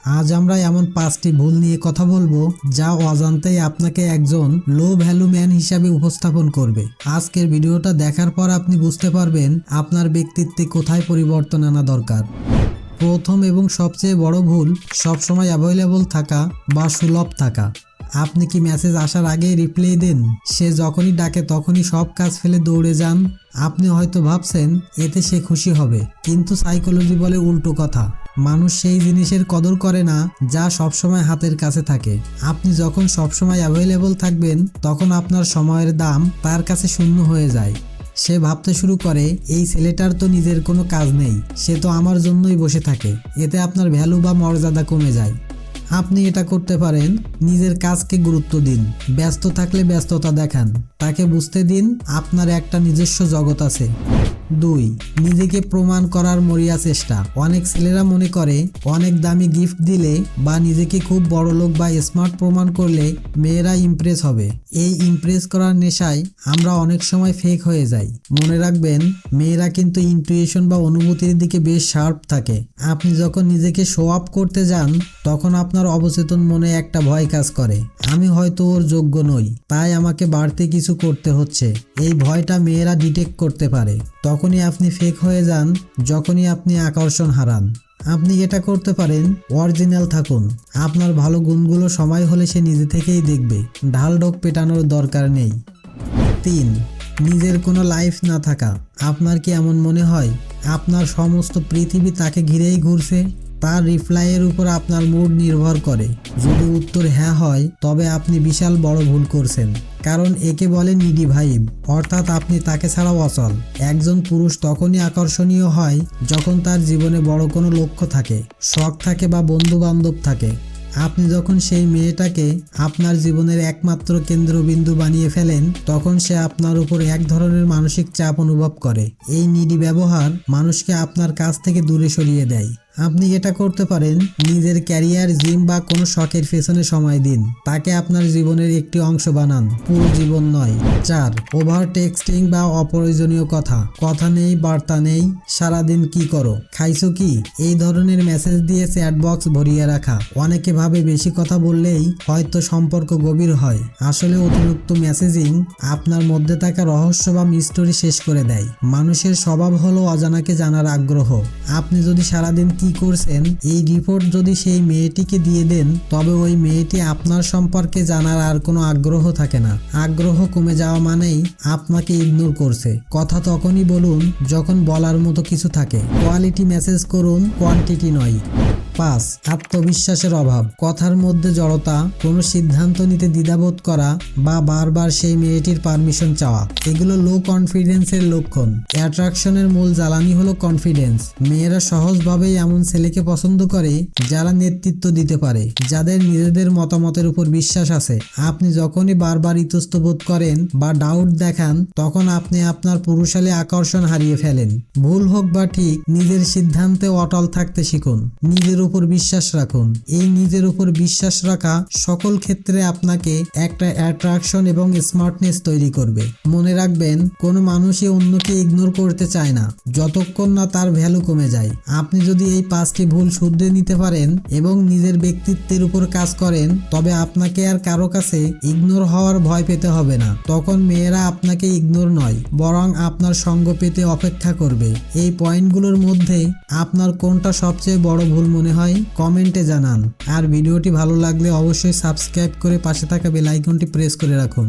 আজ আমরা এমন 5টি ভুল নিয়ে কথা বলবো যা অজান্তেই আপনাকে একজন লো ভ্যালু ম্যান হিসাবে উপস্থাপন করবে। আজকের ভিডিওটা দেখার পর আপনি বুঝতে পারবেন আপনার ব্যক্তিত্বে কোথায় পরিবর্তন আনা দরকার। প্রথম এবং সবচেয়ে বড় ভুল, সবসময় অ্যাভেলেবল থাকা বা সুলভ থাকা। আপনি কি মেসেজ আসার আগেই রিপ্লাই দেন? সে যখনই ডাকে তখনই সব কাজ ফেলে দৌড়ে যান? আপনি হয়তো ভাবছেন এতে সে খুশি হবে, কিন্তু সাইকোলজি বলে উল্টো কথা। মানুষ সেই জিনিসের কদর করে না যা সবসময় হাতের কাছে থাকে। আপনি যখন সবসময় অ্যাভেলেবল থাকবেন তখন আপনার সময়ের দাম তার কাছে শূন্য হয়ে যায়। সে ভাবতে শুরু করে, এই ছেলেটার তো নিজের কোনো কাজ নেই, সে তো আমার জন্যই বসে থাকে। এতে আপনার ভ্যালু বা মর্যাদা কমে যায়। আপনি এটা করতে পারেন, নিজের কাজকে গুরুত্ব দিন। ব্যস্ত থাকলে ব্যস্ততা দেখান, তাকে বুঝতে দিন আপনার একটা নিজস্ব জগৎ আছে। 2. নিজেকে প্রমাণ করার মরিয়া চেষ্টা। অনেক ছেলেরা মনে করে অনেক দামি গিফট দিলে বা নিজেকে খুব বড়লোক বা স্মার্ট প্রমাণ করলে মেয়েরা ইমপ্রেস হবে। এই ইমপ্রেস করার নেশায় আমরা অনেক সময় ফেক হয়ে যাই। মনে রাখবেন, মেয়েরা কিন্তু ইনটুইশন বা অনুভূতির দিকে বেশ শার্প থাকে। আপনি যখন নিজেকে শো আপ করতে যান তখন আপনার অবচেতন মনে একটা ভয় কাজ করে, আমি হয়তো ওর যোগ্য নই, তাই আমাকে বাড়তি কিছু করতে হচ্ছে। এই ভয়টা মেয়েরা ডিটেক্ট করতে পারে। তখনই আপনি ফেক হয়ে যান, যখনই আপনি আকর্ষণ হারান। আপনি এটা করতে পারেন, অরিজিনাল থাকুন। আপনার ভালো গুণগুলো সময় হলে সে নিজে থেকেই দেখবে, ঢাল ঢোক পেটানোর দরকার নেই। 3. নিজের কোনো লাইফ না থাকা। আপনার কি এমন মনে হয় আপনার সমস্ত পৃথিবী তাকে ঘিরেই ঘুরছে? তার রিপ্লাইয়ের উপর আপনার মুড নির্ভর করে। যদি উত্তর হ্যাঁ হয় তবে আপনি বিশাল বড় ভুল করছেন, কারণ একে বলে নিডি ভাইব, অর্থাৎ আপনি তাকে ছাড়াও অচল। একজন পুরুষ তখনই আকর্ষণীয় হয় যখন তার জীবনে বড় কোনো লক্ষ্য থাকে, শখ থাকে বা বন্ধু বান্ধব থাকে। আপনি যখন সেই মেয়েটাকে আপনার জীবনের একমাত্র কেন্দ্রবিন্দু বানিয়ে ফেলেন তখন সে আপনার উপর এক ধরনের মানসিক চাপ অনুভব করে। এই নিডি ব্যবহার মানুষকে আপনার কাছ থেকে দূরে সরিয়ে দেয়। আপনি এটা করতে পারেন, নিজের ক্যারিয়ার, জিম বা কোনো শখের পেছনে সময় দিন। তাকে আপনার জীবনের একটি অংশ বানান, পুরো জীবন নয়। 4. ওভার টেক্সটিং বা অপ্রয়োজনীয় কথা। কথা নেই, বার্তা নেই, সারাদিন কি করো, খাইছো কি, এই ধরনের মেসেজ দিয়ে চ্যাট বক্স ভরিয়ে রাখা। অনেকে ভাবে বেশি কথা বললেই হয়তো সম্পর্ক গভীর হয়। আসলে অতিরিক্ত মেসেজিং আপনার মধ্যে থাকা রহস্য বা মিস্টরি শেষ করে দেয়। মানুষের স্বভাব হলো অজানাকে জানার আগ্রহ। আপনি যদি সারাদিন কি করছেন এই রিপোর্ট যদি সেই মেয়েটিকে দিয়ে দেন তবে ওই মেয়েটি আপনার সম্পর্কে জানার আর কোনো আগ্রহ থাকে না। আগ্রহ কমে যাওয়া মানেই আপনাকে ইগনোর করছে। কথা তখনই বলুন যখন বলার মতো কিছু থাকে। কোয়ালিটি মেসেজ করুন, কোয়ান্টিটি নয়। 5. আত্মবিশ্বাসের অভাব। কথার মধ্যে জড়তা, কোনো সিদ্ধান্ত নিতে দ্বিধাবোধ করা বা বারবার সেই মেয়েটির পারমিশন চাওয়া, এগুলো লো কনফিডেন্সের লক্ষণ। অ্যাট্রাকশনের মূল জ্বালানি হলো কনফিডেন্স। মেয়েরা সহজভাবেই এমন ছেলেকে পছন্দ করে যারা নেতৃত্ব দিতে পারে, যাদের নিজেদের মতামতের উপর বিশ্বাস আছে। আপনি যখনই বারবার ইতস্ত বোধ করেন বা ডাউট দেখান তখন আপনি আপনার পুরুষালী আকর্ষণ হারিয়ে ফেলেন। ভুল হোক বা ঠিক, নিজের সিদ্ধান্তে অটল থাকতে শিখুন। নিজের উপর বিশ্বাস রাখুন। এই নিজের উপর বিশ্বাস রাখা সকল ক্ষেত্রে আপনাকে একটা অ্যাট্রাকশন এবং স্মার্টনেস তৈরি করবে। মনে রাখবেন, কোনো মানুষই অন্যকে ইগনোর করতে চায় না যতক্ষণ না তার ভ্যালু কমে যায়। আপনি যদি এই 5টি ভুল শুধরে নিতে পারেন এবং নিজের ব্যক্তিত্বের উপর কাজ করেন তবে আপনাকে আর কারো কাছে ইগনোর হওয়ার ভয় পেতে হবে না। তখন মেয়েরা আপনাকে ইগনোর নয়, বরং আপনার সঙ্গ পেতে অপেক্ষা করবে। এই পয়েন্টগুলোর মধ্যে আপনার কোনটা সবচেয়ে বড় ভুল মনে হয় কমেন্টে জানান। আর ভিডিওটি ভালো লাগলে অবশ্যই সাবস্ক্রাইব করে পাশে থাকা বেল আইকনটি প্রেস করে রাখুন।